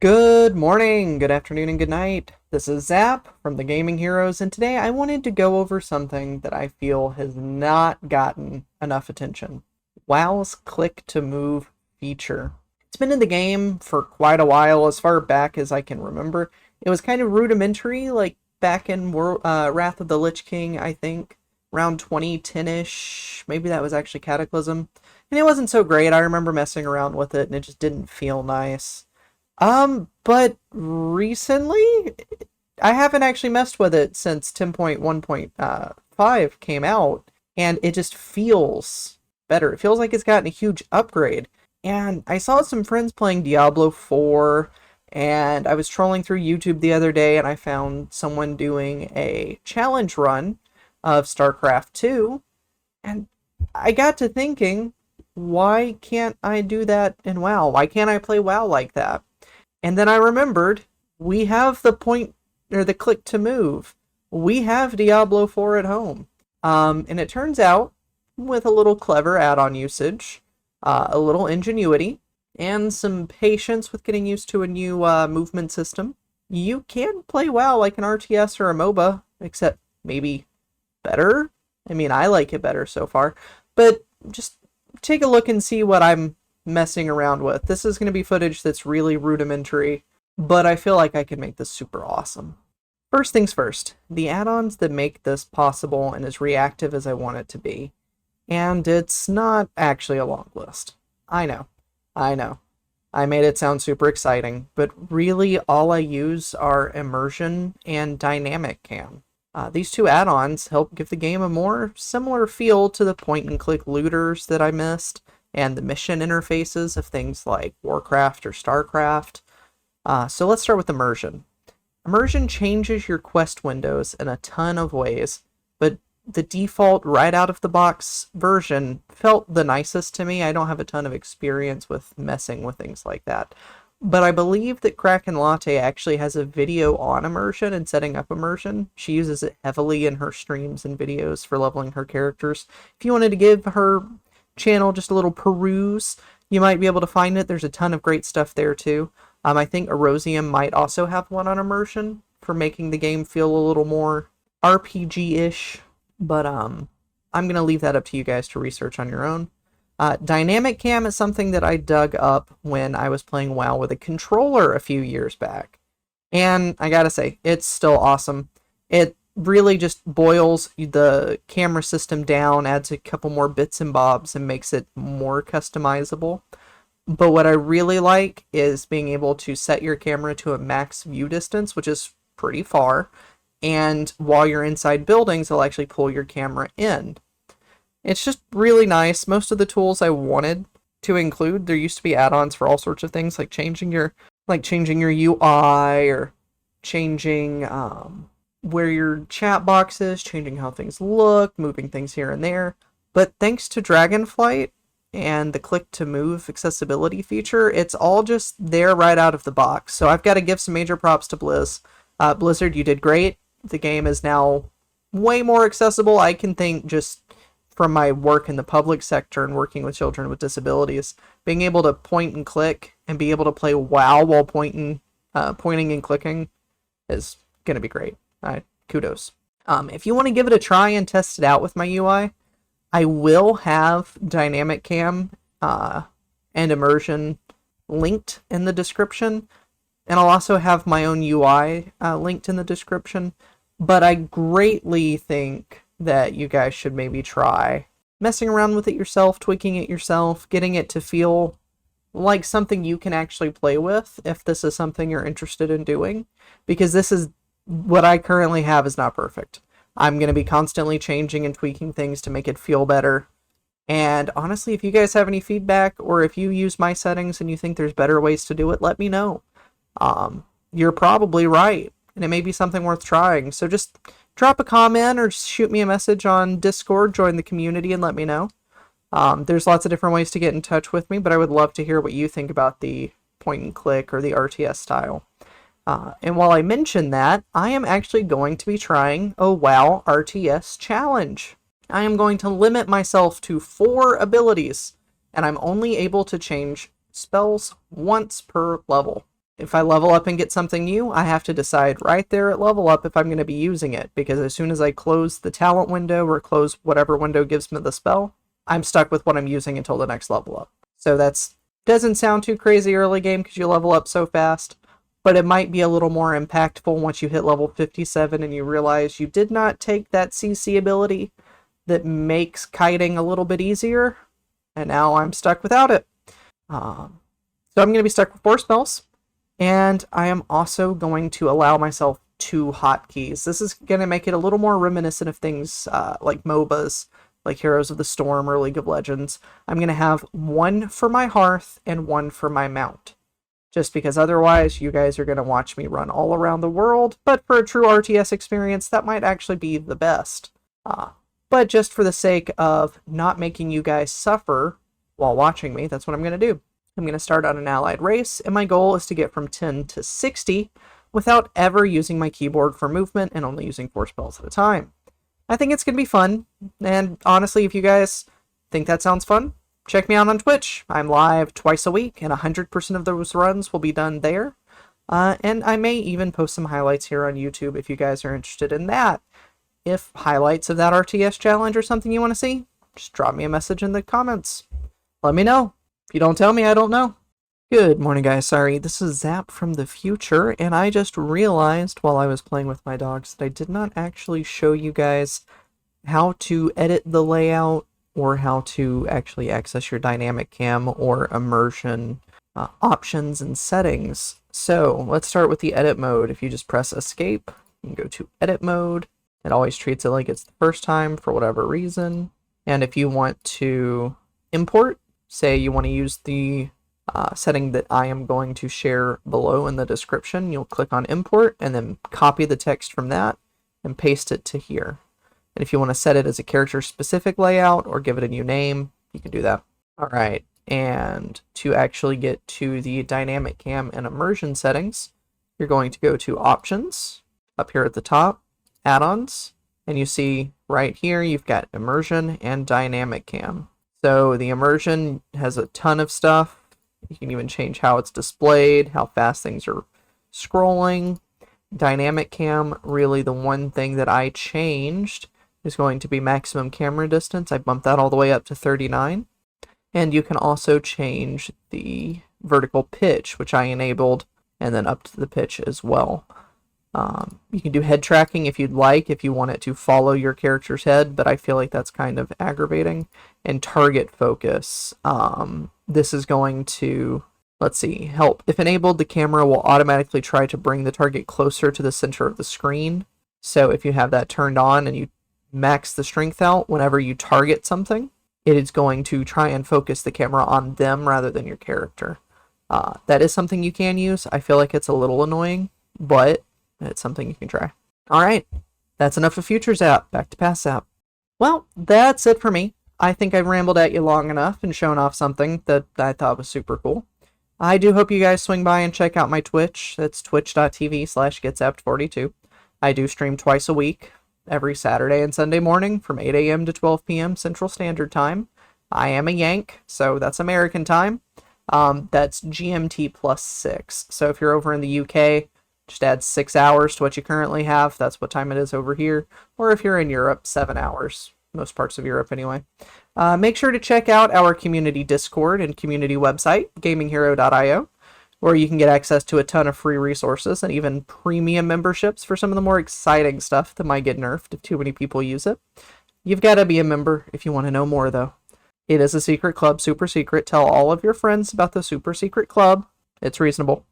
Good morning, good afternoon, and good night. This is Zap from the Gaming Heroes, and today I wanted to go over something that I feel has not gotten enough attention. WoW's click to move feature. It's been in the game for quite a while, as far back as I can remember. It was kind of rudimentary, like back in Wrath of the Lich King, I think, around 2010-ish. Maybe that was actually Cataclysm. And it wasn't so great. I remember messing around with it, and it just didn't feel nice. But recently, I haven't actually messed with it since 10.1.5 came out, and it just feels better. It feels like it's gotten a huge upgrade. And I saw some friends playing Diablo 4, and I was trolling through YouTube the other day, and I found someone doing a challenge run of Starcraft 2, and I got to thinking, why can't I do that in WoW? Why can't I play WoW like that? And then I remembered we have the point or the click to move. We have Diablo 4 at home. And it turns out, with a little clever add-on usage, a little ingenuity, and some patience with getting used to a new movement system, you can play WoW like an RTS or a MOBA, except maybe better. I mean, I like it better so far. But just take a look and see what I'm messing around with. This is going to be footage that's really rudimentary, but I feel like I can make this super awesome. First things first, the add-ons that make this possible and as reactive as I want it to be. And it's not actually a long list. I know. I made it sound super exciting, but really all I use are immersion and dynamic cam. These two add-ons help give the game a more similar feel to the point-and-click looters that I missed, and the mission interfaces of things like Warcraft or Starcraft. So let's start with immersion. Immersion changes your quest windows in a ton of ways, but the default right out of the box version felt the nicest to me. I don't have a ton of experience with messing with things like that. But I believe that Kraken Latte actually has a video on immersion and setting up immersion. She uses it heavily in her streams and videos for leveling her characters. If you wanted to give her channel just a little peruse, you might be able to find it. There's a ton of great stuff there too. I think Erosium might also have one on immersion for making the game feel a little more RPG-ish, but I'm gonna leave that up to you guys to research on your own. Dynamic cam is something that I dug up when I was playing WoW with a controller a few years back, and I gotta say, it's still awesome. It really just boils the camera system down, adds a couple more bits and bobs, and makes it more customizable. But what I really like is being able to set your camera to a max view distance, which is pretty far, and while you're inside buildings, it'll actually pull your camera in. It's just really nice. Most of the tools I wanted to include, there used to be add-ons for all sorts of things, like changing your UI, or changing where your chat box is, changing how things look, moving things here and there. But thanks to Dragonflight and the click to move accessibility feature, it's all just there right out of the box. So I've got to give some major props to Blizzard, you did great. The game is now way more accessible. I can think just from my work in the public sector and working with children with disabilities, being able to point and click and be able to play WoW while pointing and clicking is going to be great. Kudos. If you want to give it a try and test it out with my UI, I will have dynamic cam and immersion linked in the description, and I'll also have my own UI linked in the description. But I greatly think that you guys should maybe try messing around with it yourself, tweaking it yourself, getting it to feel like something you can actually play with if this is something you're interested in doing, because this is what I currently have is not perfect. I'm going to be constantly changing and tweaking things to make it feel better. And honestly, if you guys have any feedback, or if you use my settings and you think there's better ways to do it, let me know. You're probably right, and it may be something worth trying. So just drop a comment or shoot me a message on Discord, join the community, and let me know. There's lots of different ways to get in touch with me, but I would love to hear what you think about the point and click or the RTS style. And while I mention that, I am actually going to be trying a WoW RTS challenge. I am going to limit myself to 4 abilities, and I'm only able to change spells once per level. If I level up and get something new, I have to decide right there at level up if I'm going to be using it, because as soon as I close the talent window or close whatever window gives me the spell, I'm stuck with what I'm using until the next level up. So that's doesn't sound too crazy early game because you level up so fast, but it might be a little more impactful once you hit level 57 and you realize you did not take that CC ability that makes kiting a little bit easier, and now I'm stuck without it. So I'm going to be stuck with 4 spells. And I am also going to allow myself 2 hotkeys. This is going to make it a little more reminiscent of things like MOBAs, like Heroes of the Storm or League of Legends. I'm going to have 1 for my Hearth and 1 for my Mount. Just because otherwise you guys are going to watch me run all around the world. But for a true RTS experience, that might actually be the best. But just for the sake of not making you guys suffer while watching me, that's what I'm going to do. I'm going to start on an allied race, and my goal is to get from 10 to 60 without ever using my keyboard for movement and only using 4 spells at a time. I think it's going to be fun, and honestly, if you guys think that sounds fun, check me out on Twitch. I'm live twice a week, and 100% of those runs will be done there. And I may even post some highlights here on YouTube if you guys are interested in that. If highlights of that RTS challenge or something you want to see, just drop me a message in the comments. Let me know. If you don't tell me, I don't know. Good morning, guys. Sorry, this is Zap from the future, and I just realized while I was playing with my dogs that I did not actually show you guys how to edit the layout or how to actually access your dynamic cam or immersion options and settings. So let's start with the edit mode. If you just press escape, you can go to edit mode. It always treats it like it's the first time for whatever reason. And if you want to import, say you want to use the setting that I am going to share below in the description, you'll click on import and then copy the text from that and paste it to here. And if you want to set it as a character specific layout or give it a new name, you can do that. All right. And to actually get to the dynamic cam and immersion settings, you're going to go to options up here at the top, add-ons, and you see right here you've got immersion and dynamic cam. So the immersion has a ton of stuff. You can even change how it's displayed, how fast things are scrolling. Dynamic cam, really the one thing that I changed is going to be maximum camera distance. I bumped that all the way up to 39. And you can also change the vertical pitch, which I enabled, and then up to the pitch as well. You can do head tracking if you'd like, if you want it to follow your character's head, but I feel like that's kind of aggravating. And target focus. This is going to, let's see, help. If enabled, the camera will automatically try to bring the target closer to the center of the screen. So if you have that turned on and you max the strength out, whenever you target something, it is going to try and focus the camera on them rather than your character. That is something you can use. I feel like it's a little annoying, but it's something you can try. All right, that's enough of Future Zap. Back to Past Zap. Well, that's it for me. I think I've rambled at you long enough and shown off something that I thought was super cool. I do hope you guys swing by and check out my Twitch. That's twitch.tv/getzapped42. I do stream twice a week, every Saturday and Sunday morning from 8 a.m. to 12 p.m. Central Standard Time. I am a Yank, so that's American time. That's GMT plus 6. So if you're over in the UK, just add 6 hours to what you currently have. That's what time it is over here. Or if you're in Europe, 7 hours. Most parts of Europe anyway. Make sure to check out our community Discord and community website, gaminghero.io, where you can get access to a ton of free resources and even premium memberships for some of the more exciting stuff that might get nerfed if too many people use it. You've got to be a member if you want to know more, though. It is a secret club, super secret. Tell all of your friends about the super secret club. It's reasonable.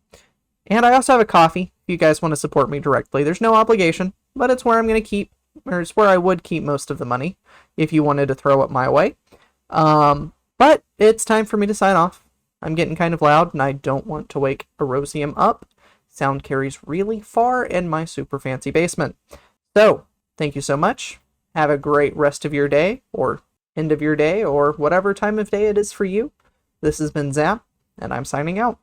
And I also have a coffee if you guys want to support me directly. There's no obligation, but it's where I'm going to keep, or it's where I would keep most of the money if you wanted to throw it my way. But it's time for me to sign off. I'm getting kind of loud, and I don't want to wake Erosium up. Sound carries really far in my super fancy basement. So, thank you so much. Have a great rest of your day, or end of your day, or whatever time of day it is for you. This has been Zap, and I'm signing out.